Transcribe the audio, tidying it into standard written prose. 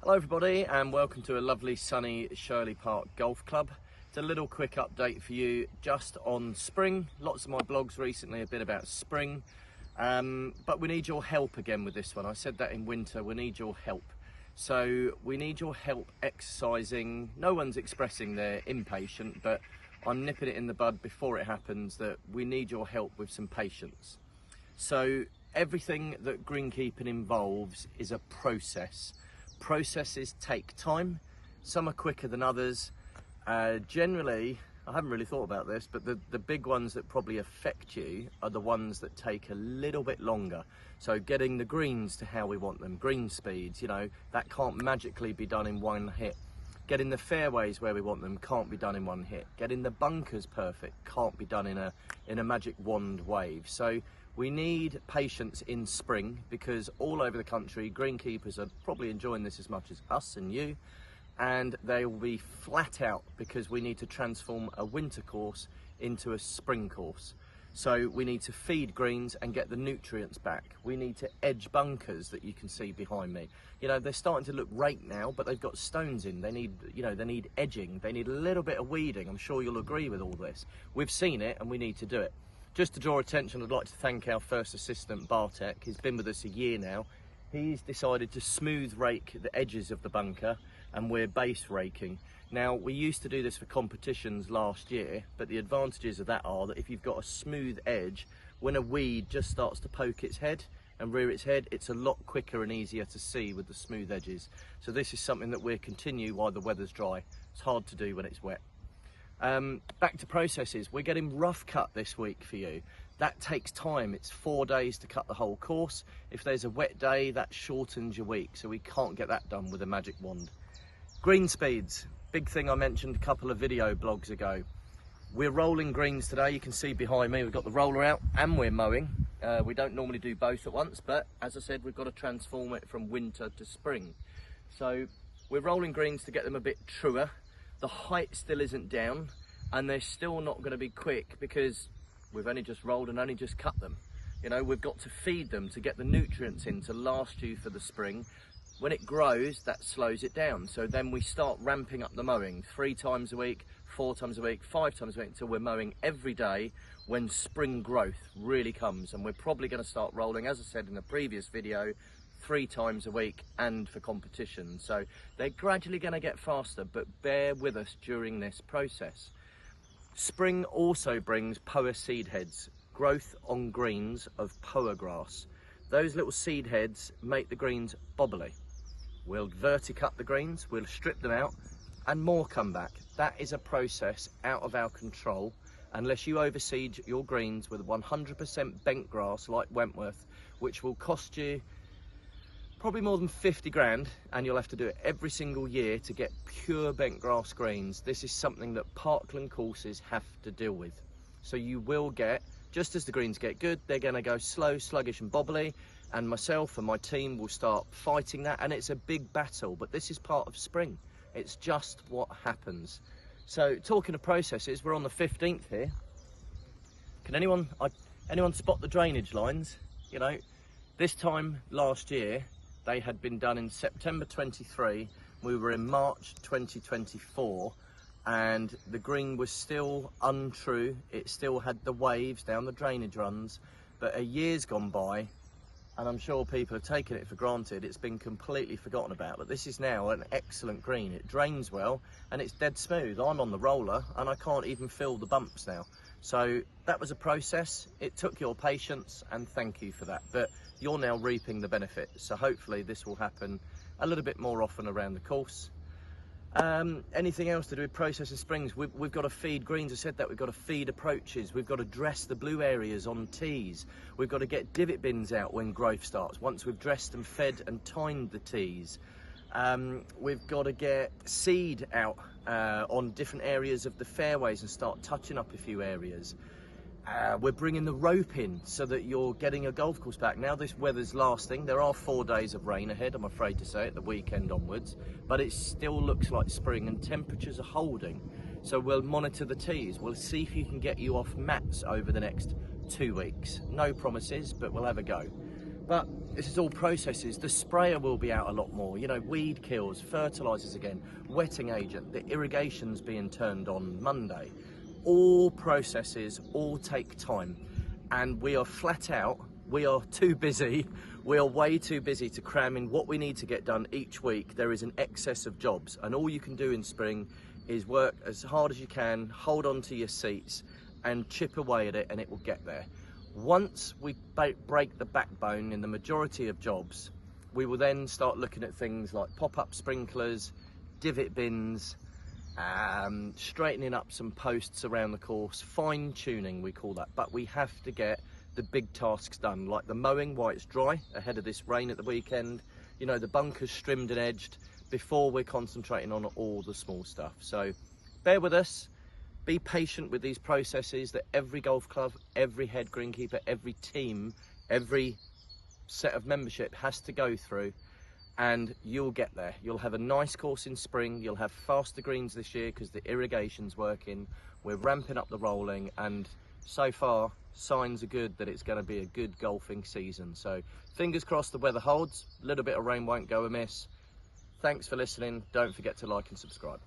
Hello everybody and welcome to a lovely sunny Shirley Park Golf Club. It's a little quick update for you just on spring. Lots of my blogs recently have been about spring, but we need your help again with this one. I said that in winter, we need your help. So we need your help exercising. No one's expressing they're impatient, but I'm nipping it in the bud before it happens that we need your help with some patience. So everything that greenkeeping involves is a process. Processes take time. Some are quicker than others. Generally, I haven't really thought about this, but the big ones that probably affect you are the ones that take a little bit longer. So getting the greens to how we want them, green speeds, you know, that can't magically be done in one hit. Getting the fairways where we want them can't be done in one hit. Getting the bunkers perfect can't be done in a magic wand wave. So we need patience in spring because all over the country, greenkeepers are probably enjoying this as much as us and you, and they will be flat out because we need to transform a winter course into a spring course. So we need to feed greens and get the nutrients back. We need to edge bunkers that you can see behind me. You know, they're starting to look raked now, but they've got stones in. They need, you know, they need edging. They need a little bit of weeding. I'm sure you'll agree with all this. We've seen it and we need to do it. Just to draw attention, I'd like to thank our first assistant, Bartek. He's been with us a year now. He's decided to smooth rake the edges of the bunker and we're base raking. Now, we used to do this for competitions last year, but the advantages of that are that if you've got a smooth edge, when a weed just starts to poke its head and rear its head, it's a lot quicker and easier to see with the smooth edges. So this is something that we'll continue while the weather's dry. It's hard to do when it's wet. Back to processes, we're getting rough cut this week for you. That takes time. It's 4 days to cut the whole course. If there's a wet day, that shortens your week, so we can't get that done with a magic wand. Green speeds, big thing I mentioned a couple of video blogs ago. We're rolling greens today. You can see behind me we've got the roller out and we're mowing. We don't normally do both at once, but as I said, we've got to transform it from winter to spring. So we're rolling greens to get them a bit truer. The height still isn't down and they're still not going to be quick because we've only just rolled and only just cut them. You know, we've got to feed them to get the nutrients in to last you for the spring. When it grows, that slows it down. So then we start ramping up the mowing 3 times a week, 4 times a week, 5 times a week until we're mowing every day when spring growth really comes. And we're probably going to start rolling, as I said in the previous video, 3 times a week and for competition. So they're gradually going to get faster, but bear with us during this process. Spring also brings poa seed heads, growth on greens of poa grass. Those little seed heads make the greens bobbly. We'll verticut the greens, we'll strip them out and more come back. That is a process out of our control unless you overseed your greens with 100% bent grass like Wentworth, which will cost you probably more than 50 grand, and you'll have to do it every single year to get pure bent grass greens. This is something that parkland courses have to deal with. So you will get, just as the greens get good, they're going to go slow, sluggish and bobbly, and myself and my team will start fighting that, and it's a big battle, but this is part of spring. It's just what happens. So talking of processes, we're on the 15th here. Can anyone spot the drainage lines? You know, this time last year, they had been done in September 23, we were in March 2024, and the green was still untrue. It still had the waves down the drainage runs, but a year's gone by, and I'm sure people have taken it for granted. It's been completely forgotten about, but this is now an excellent green. It drains well, and it's dead smooth. I'm on the roller, and I can't even feel the bumps now. So that was a process. It took your patience, and thank you for that. But you're now reaping the benefits. So hopefully this will happen a little bit more often around the course. Anything else to do with process of springs? We've got to feed greens. I said that. We've got to feed approaches. We've got to dress the blue areas on tees. We've got to get divot bins out when growth starts, once we've dressed and fed and tined the tees. We've got to get seed out on different areas of the fairways and start touching up a few areas. We're bringing the rope in so that you're getting a golf course back. Now this weather's lasting. There are 4 days of rain ahead, I'm afraid to say, at the weekend onwards, but it still looks like spring and temperatures are holding. So we'll monitor the tees. We'll see if you can get you off mats over the next 2 weeks. No promises, but we'll have a go. But this is all processes. The sprayer will be out a lot more, you know, weed kills, fertilizers again, wetting agent, the irrigation's being turned on Monday. All processes all take time, and we are flat out, we are too busy, we are way too busy to cram in what we need to get done each week. There is an excess of jobs, and all you can do in spring is work as hard as you can, hold on to your seats and chip away at it, and it will get there. Once we break the backbone in the majority of jobs, we will then start looking at things like pop-up sprinklers, divot bins, straightening up some posts around the course, fine-tuning we call that. But we have to get the big tasks done, like the mowing while it's dry ahead of this rain at the weekend, you know, the bunkers trimmed and edged, before we're concentrating on all the small stuff. So bear with us. Be patient with these processes that every golf club, every head greenkeeper, every team, every set of membership has to go through, and you'll get there. You'll have a nice course in spring. You'll have faster greens this year because the irrigation's working. We're ramping up the rolling, and so far signs are good that it's going to be a good golfing season. So fingers crossed the weather holds. A little bit of rain won't go amiss. Thanks for listening. Don't forget to like and subscribe.